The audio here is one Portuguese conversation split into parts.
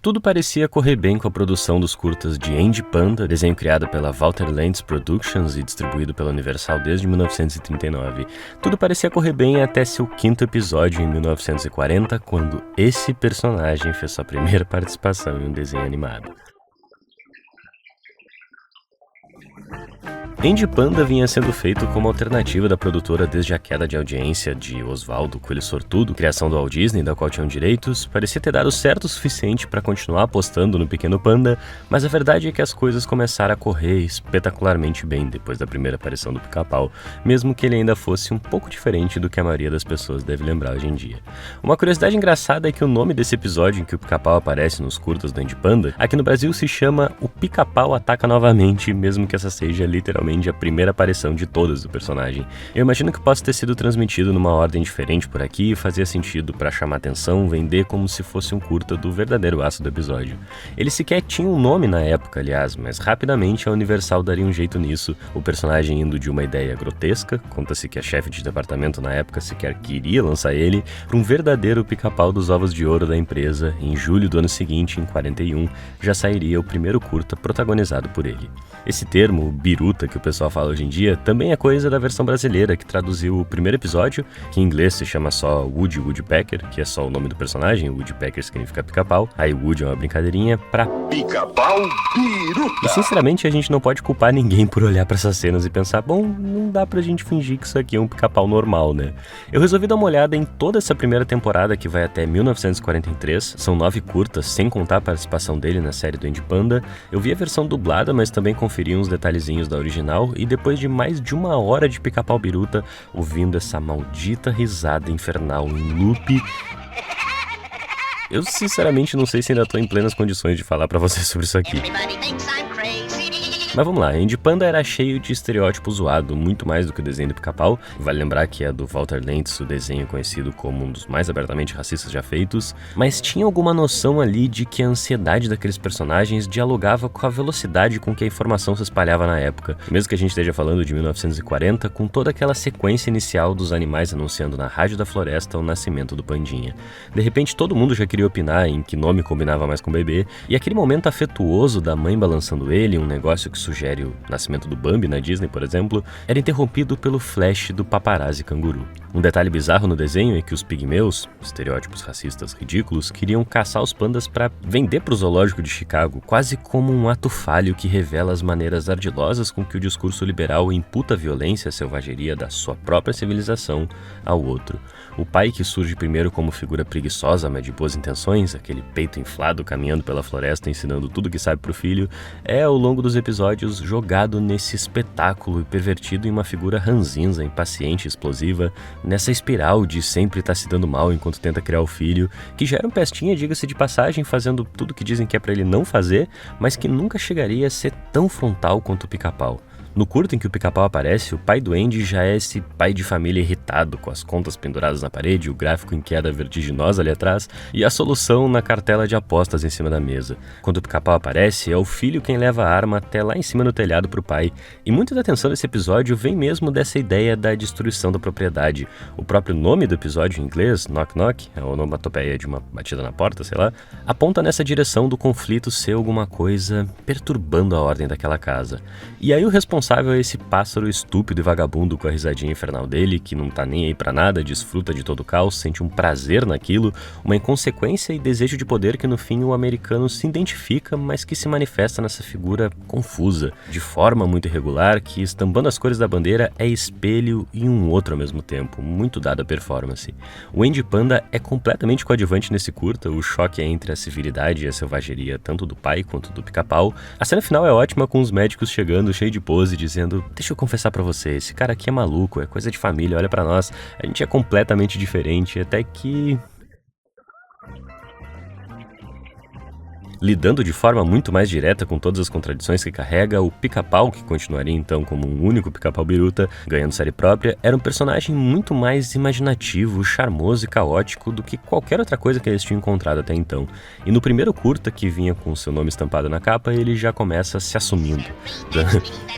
Tudo parecia correr bem com a produção dos curtas de Andy Panda, desenho criado pela Walter Lantz Productions e distribuído pela Universal desde 1939. Tudo parecia correr bem até seu quinto episódio em 1940, quando esse personagem fez sua primeira participação em um desenho animado. Andy Panda vinha sendo feito como alternativa da produtora desde a queda de audiência de Oswaldo Coelho Sortudo, criação do Walt Disney, da qual tinham direitos. Parecia ter dado certo o suficiente para continuar apostando no pequeno Panda, mas a verdade é que as coisas começaram a correr espetacularmente bem depois da primeira aparição do Pica-Pau, mesmo que ele ainda fosse um pouco diferente do que a maioria das pessoas deve lembrar hoje em dia. Uma curiosidade engraçada é que o nome desse episódio em que o Pica-Pau aparece nos curtas do Andy Panda, aqui no Brasil se chama O Pica-Pau Ataca Novamente, mesmo que essa seja literalmente a primeira aparição de todas do personagem. Eu imagino que possa ter sido transmitido numa ordem diferente por aqui e fazia sentido para chamar atenção, vender como se fosse um curta do verdadeiro aço do episódio. Ele sequer tinha um nome na época, aliás, mas rapidamente a Universal daria um jeito nisso, o personagem indo de uma ideia grotesca, conta-se que a chefe de departamento na época sequer queria lançar ele, para um verdadeiro Pica-Pau dos ovos de ouro da empresa. Em julho do ano seguinte, em 41, já sairia o primeiro curta protagonizado por ele. Esse termo, biruta, que o pessoal fala hoje em dia, também é coisa da versão brasileira, que traduziu o primeiro episódio, que em inglês se chama só Woody Woodpecker, que é só o nome do personagem, Woodpecker significa pica-pau, aí Woody é uma brincadeirinha pra Pica-Pau Biruta. E sinceramente a gente não pode culpar ninguém por olhar pra essas cenas e pensar, bom, não dá pra gente fingir que isso aqui é um pica-pau normal, né? Eu resolvi dar uma olhada em toda essa primeira temporada que vai até 1943, são 9 curtas, sem contar a participação dele na série do Andy Panda. Eu vi a versão dublada, mas também conferi uns detalhezinhos da original, e depois de mais de 1 hora de Pica-Pau Biruta, ouvindo essa maldita risada infernal em loop, eu sinceramente não sei se ainda tô em plenas condições de falar pra vocês sobre isso aqui. Mas vamos lá, Andy Panda era cheio de estereótipo zoado, muito mais do que o desenho do Pica-Pau. Vale lembrar que é do Walter Lantz, o desenho conhecido como um dos mais abertamente racistas já feitos, mas tinha alguma noção ali de que a ansiedade daqueles personagens dialogava com a velocidade com que a informação se espalhava na época. Mesmo que a gente esteja falando de 1940, com toda aquela sequência inicial dos animais anunciando na rádio da floresta o nascimento do Pandinha. De repente todo mundo já queria opinar em que nome combinava mais com o bebê, e aquele momento afetuoso da mãe balançando ele, um negócio que sugere o nascimento do Bambi na Disney, por exemplo, era interrompido pelo flash do paparazzi canguru. Um detalhe bizarro no desenho é que os pigmeus, estereótipos racistas ridículos, queriam caçar os pandas para vender para o zoológico de Chicago, quase como um ato falho que revela as maneiras ardilosas com que o discurso liberal imputa a violência e a selvageria da sua própria civilização ao outro. O pai, que surge primeiro como figura preguiçosa, mas de boas intenções, aquele peito inflado caminhando pela floresta ensinando tudo que sabe pro filho, é ao longo dos episódios jogado nesse espetáculo e pervertido em uma figura ranzinza, impaciente, explosiva, nessa espiral de sempre estar se dando mal enquanto tenta criar o filho, que já era um pestinha, diga-se de passagem, fazendo tudo que dizem que é pra ele não fazer, mas que nunca chegaria a ser tão frontal quanto o Pica-Pau. No curto em que o Pica-Pau aparece, o pai do Andy já é esse pai de família irritado, com as contas penduradas na parede, o gráfico em queda vertiginosa ali atrás e a solução na cartela de apostas em cima da mesa. Quando o Pica-Pau aparece, é o filho quem leva a arma até lá em cima no telhado pro pai. E muita da atenção desse episódio vem mesmo dessa ideia da destruição da propriedade. O próprio nome do episódio em inglês, Knock Knock, é a onomatopeia de uma batida na porta, sei lá, aponta nessa direção do conflito ser alguma coisa perturbando a ordem daquela casa. E aí o responsável é esse pássaro estúpido e vagabundo com a risadinha infernal dele, que não tá nem aí pra nada, desfruta de todo o caos, sente um prazer naquilo, uma inconsequência e desejo de poder que no fim o americano se identifica, mas que se manifesta nessa figura confusa, de forma muito irregular, que estampando as cores da bandeira é espelho e um outro ao mesmo tempo, muito dado a performance. O Andy Panda é completamente coadjuvante nesse curta, o choque entre a civilidade e a selvageria tanto do pai quanto do Pica-Pau. A cena final é ótima, com os médicos chegando cheio de pose, dizendo, deixa eu confessar pra você, esse cara aqui é maluco, é coisa de família, olha pra nós, a gente é completamente diferente, até que... Lidando de forma muito mais direta com todas as contradições que carrega, o Pica-Pau, que continuaria então como um único Pica-Pau Biruta, ganhando série própria, era um personagem muito mais imaginativo, charmoso e caótico do que qualquer outra coisa que eles tinham encontrado até então. E no primeiro curta, que vinha com seu nome estampado na capa, ele já começa se assumindo,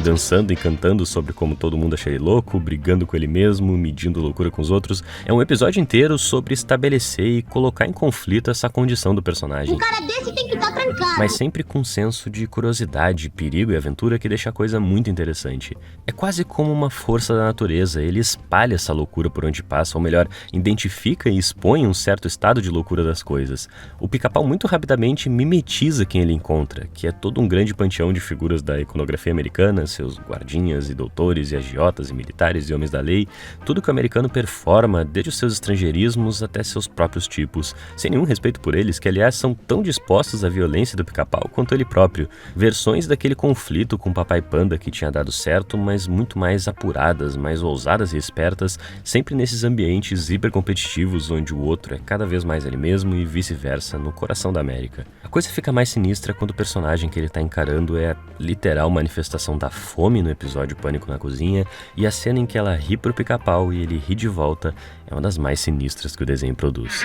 dançando e cantando sobre como todo mundo acha ele louco, brigando com ele mesmo, medindo loucura com os outros. É um episódio inteiro sobre estabelecer e colocar em conflito essa condição do personagem. Um cara desse que tem que estar trancado. Mas sempre com um senso de curiosidade, perigo e aventura que deixa a coisa muito interessante. É quase como uma força da natureza, ele espalha essa loucura por onde passa, ou melhor, identifica e expõe um certo estado de loucura das coisas. O Pica-Pau muito rapidamente mimetiza quem ele encontra, que é todo um grande panteão de figuras da iconografia americana, seus guardinhas e doutores e agiotas e militares e homens da lei, tudo que o americano performa, desde os seus estrangeirismos até seus próprios tipos, sem nenhum respeito por eles, que aliás são tão dispostos à violência do Pica-Pau quanto ele próprio. Versões daquele conflito com o Papai Panda que tinha dado certo, mas muito mais apuradas, mais ousadas e espertas, sempre nesses ambientes hipercompetitivos onde o outro é cada vez mais ele mesmo e vice-versa, no coração da América. A coisa fica mais sinistra quando o personagem que ele está encarando é a literal manifestação da fome no episódio Pânico na Cozinha, e a cena em que ela ri pro Pica-Pau e ele ri de volta é uma das mais sinistras que o desenho produz.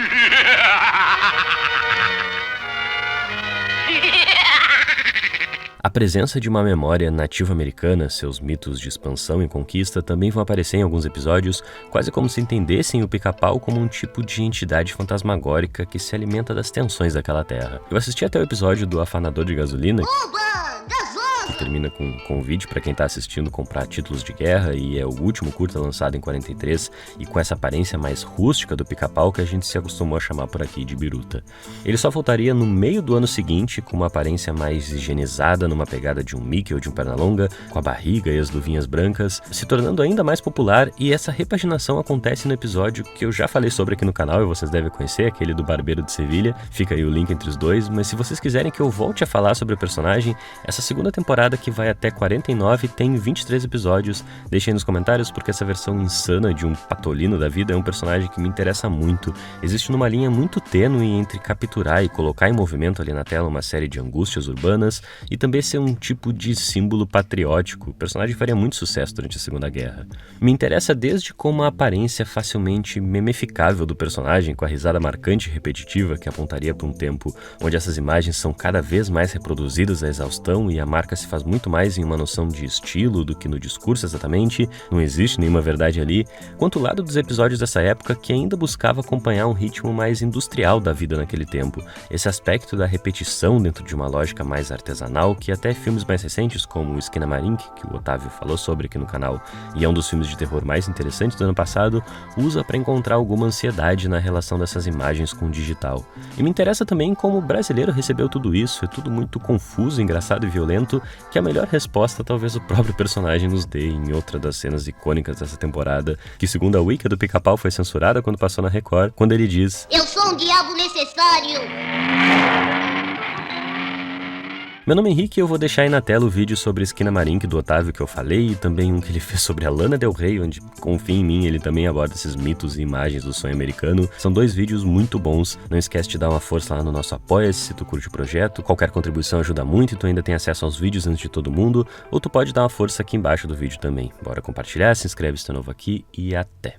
A presença de uma memória nativa-americana, seus mitos de expansão e conquista também vão aparecer em alguns episódios, quase como se entendessem o Pica-Pau como um tipo de entidade fantasmagórica que se alimenta das tensões daquela terra. Eu assisti até o episódio do afanador de gasolina, que termina com um convite para quem está assistindo comprar títulos de guerra, e é o último curta lançado em 43, e com essa aparência mais rústica do Pica-Pau que a gente se acostumou a chamar por aqui de biruta. Ele só voltaria no meio do ano seguinte com uma aparência mais higienizada, numa pegada de um Mickey ou de um Pernalonga, com a barriga e as luvinhas brancas, se tornando ainda mais popular, e essa repaginação acontece no episódio que eu já falei sobre aqui no canal e vocês devem conhecer, aquele do Barbeiro de Sevilha, fica aí o link entre os dois, mas se vocês quiserem que eu volte a falar sobre o personagem, essa segunda temporada que vai até 49 tem 23 episódios. Deixem aí nos comentários, porque essa versão insana de um patolino da vida é um personagem que me interessa muito. Existe numa linha muito tênue entre capturar e colocar em movimento ali na tela uma série de angústias urbanas e também ser um tipo de símbolo patriótico. O personagem faria muito sucesso durante a Segunda Guerra. Me interessa desde como a aparência facilmente memeficável do personagem, com a risada marcante e repetitiva que apontaria para um tempo onde essas imagens são cada vez mais reproduzidas à exaustão e a marca se faz muito mais em uma noção de estilo do que no discurso exatamente, não existe nenhuma verdade ali, quanto o lado dos episódios dessa época que ainda buscava acompanhar um ritmo mais industrial da vida naquele tempo, esse aspecto da repetição dentro de uma lógica mais artesanal que até filmes mais recentes como o Skinamarink, que o Otávio falou sobre aqui no canal, e é um dos filmes de terror mais interessantes do ano passado, usa para encontrar alguma ansiedade na relação dessas imagens com o digital. E me interessa também como o brasileiro recebeu tudo isso, é tudo muito confuso, engraçado e violento, que a melhor resposta talvez o próprio personagem nos dê em outra das cenas icônicas dessa temporada, que segundo a Wiki do Pica-Pau foi censurada quando passou na Record, quando ele diz: "Eu sou um diabo necessário." Meu nome é Henrique e eu vou deixar aí na tela o vídeo sobre Skinamarink do Otávio que eu falei, e também um que ele fez sobre a Lana Del Rey, onde, confia em mim, ele também aborda esses mitos e imagens do sonho americano. São dois vídeos muito bons, não esquece de dar uma força lá no nosso Apoia-se se tu curte o projeto, qualquer contribuição ajuda muito e tu ainda tem acesso aos vídeos antes de todo mundo, ou tu pode dar uma força aqui embaixo do vídeo também. Bora compartilhar, se inscreve se tu é novo aqui e até!